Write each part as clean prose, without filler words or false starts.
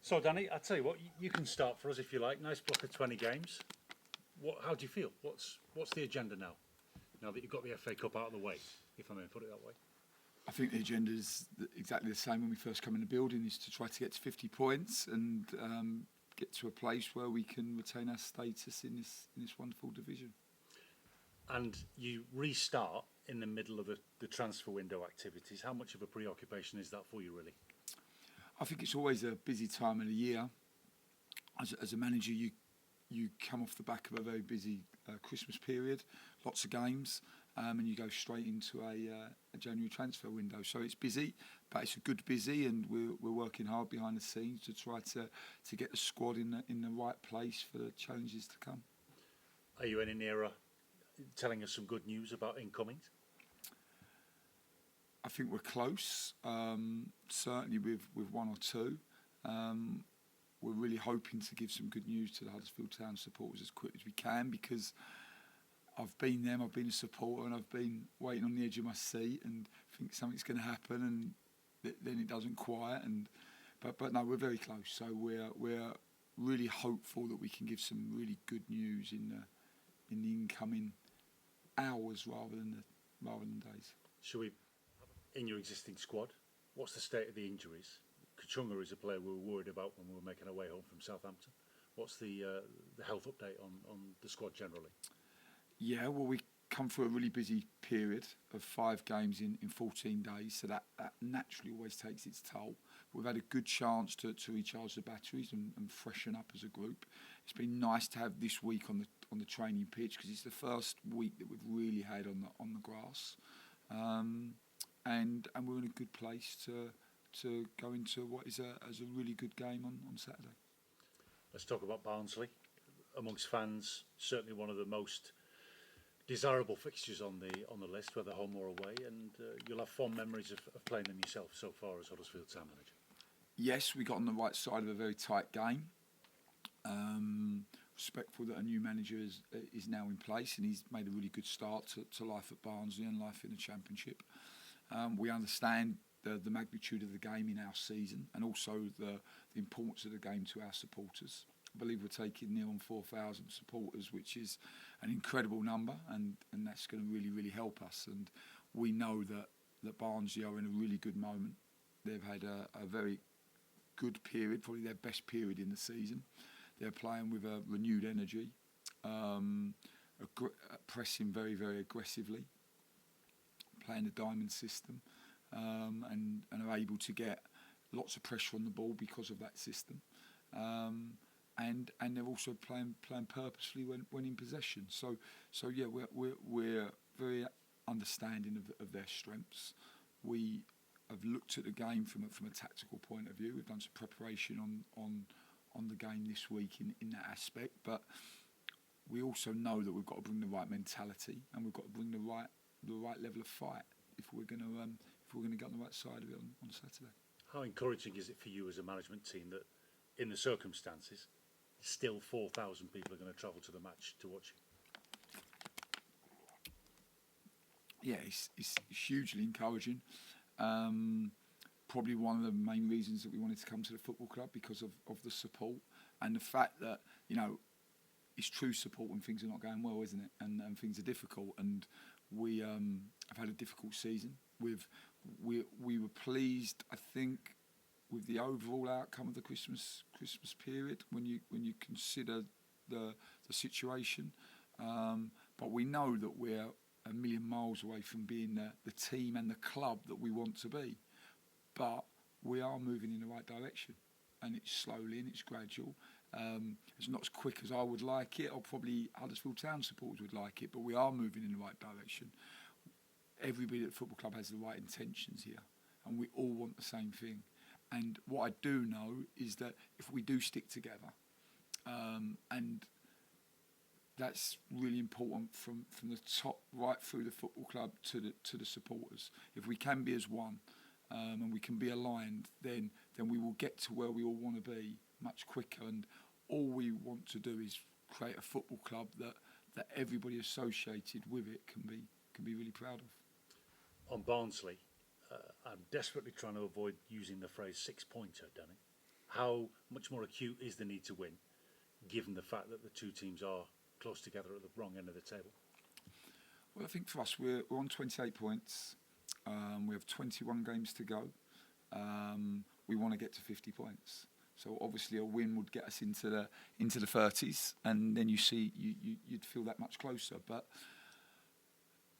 So, Danny, I tell you what, you can start for us if you like. Nice block of 20 games. How do you feel? What's the agenda now? Now that you've got the FA Cup out of the way, if I may put it that way. I think the agenda is exactly the same when we first come in the building, is to try to get to 50 points and get to a place where we can retain our status in this wonderful division. And you restart in the middle of the transfer window activities. How much of a preoccupation is that for you, really? I think it's always a busy time of the year. As a manager, you come off the back of a very busy Christmas period, lots of games, and you go straight into a January transfer window. So it's busy, but it's a good busy, and we're working hard behind the scenes to try to get the squad in the right place for the challenges to come. Are you any nearer telling us some good news about incomings? I think we're close, certainly with one or two. We're really hoping to give some good news to the Huddersfield Town supporters as quick as we can, because I've been them, I've been a supporter, and I've been waiting on the edge of my seat and think something's going to happen, and then it doesn't quite. But no, we're very close. So we're really hopeful that we can give some really good news in the incoming hours rather than days. Shall we, in your existing squad, what's the state of the injuries? Kachunga is a player we were worried about when we were making our way home from Southampton. What's the health update on the squad generally? Yeah, well, we come through a really busy period of 5 games in 14 days, so that naturally always takes its toll. We've had a good chance to recharge the batteries and freshen up as a group. It's been nice to have this week on the training pitch, because it's the first week that we've really had on the grass, and we're in a good place to go into what is a really good game on Saturday. Let's talk about Barnsley. Amongst fans, certainly one of the most desirable fixtures on the list, whether home or away, and you'll have fond memories of playing them yourself so far as Huddersfield Town manager. Yes, we got on the right side of a very tight game. Respectful that a new manager is now in place, and he's made a really good start to life at Barnsley and life in the Championship. We understand the magnitude of the game in our season, and also the importance of the game to our supporters. I believe we're taking near on 4,000 supporters, which is an incredible number, and that's going to really, really help us. And we know that Barnsley are in a really good moment. They've had a very good period, probably their best period in the season. They're playing with a renewed energy, pressing very, very aggressively, playing the diamond system, and are able to get lots of pressure on the ball because of that system. And they're also playing purposefully when in possession. So yeah, we're very understanding of their strengths. We have looked at the game from a tactical point of view. We've done some preparation on the game this week in that aspect, but we also know that we've got to bring the right mentality, and we've got to bring the right level of fight if we're going to get on the right side of it on Saturday. How encouraging is it for you as a management team that, in the circumstances, still 4,000 people are going to travel to the match to watch you? Yeah, it's hugely encouraging. Probably one of the main reasons that we wanted to come to the football club, because of the support and the fact that, it's true support when things are not going well, isn't it? And things are difficult. And we have had a difficult season. We were pleased, I think, with the overall outcome of the Christmas period when you consider the situation. But we know that we're a million miles away from being the team and the club that we want to be. But we are moving in the right direction, and it's slowly and it's gradual. It's not as quick as I would like it, or probably Huddersfield Town supporters would like it, but we are moving in the right direction. Everybody at the football club has the right intentions here, and we all want the same thing. And what I do know is that if we do stick together, and that's really important from the top right through the football club to the supporters. If we can be as one, and we can be aligned, then we will get to where we all want to be much quicker. And all we want to do is create a football club that everybody associated with it can be really proud of. On Barnsley, I'm desperately trying to avoid using the phrase 6-pointer, Danny. how much more acute is the need to win, given the fact that the two teams are close together at the wrong end of the table? Well, I think for us, we're on 28 points. We have 21 games to go. We want to get to 50 points. So obviously a win would get us into the 30s, and then you'd feel that much closer. But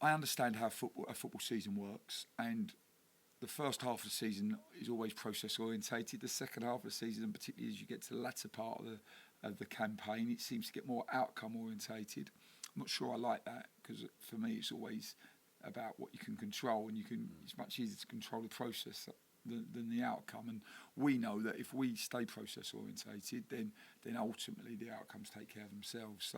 I understand how a football season works, and the first half of the season is always process orientated. The second half of the season, and particularly as you get to the latter part of the campaign, it seems to get more outcome orientated. I'm not sure I like that, because for me it's always about what you can control, and it's much easier to control the process than the outcome. And we know that if we stay process orientated, then ultimately the outcomes take care of themselves.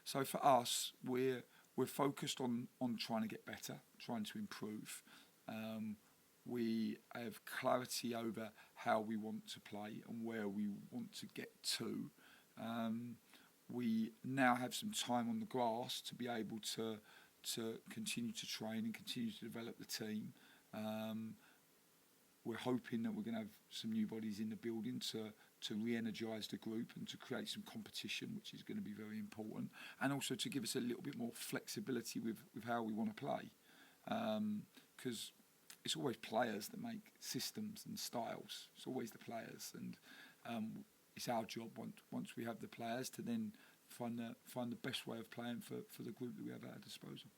So for us, we're focused on trying to get better, trying to improve. We have clarity over how we want to play and where we want to get to. We now have some time on the grass to be able to continue to train and continue to develop the team. We're hoping that we're going to have some new bodies in the building to re-energise the group and to create some competition, which is going to be very important, and also to give us a little bit more flexibility with how we want to play, because it's always players that make systems and styles. It's always the players, and it's our job once we have the players to then find the best way of playing for the group that we have at our disposal.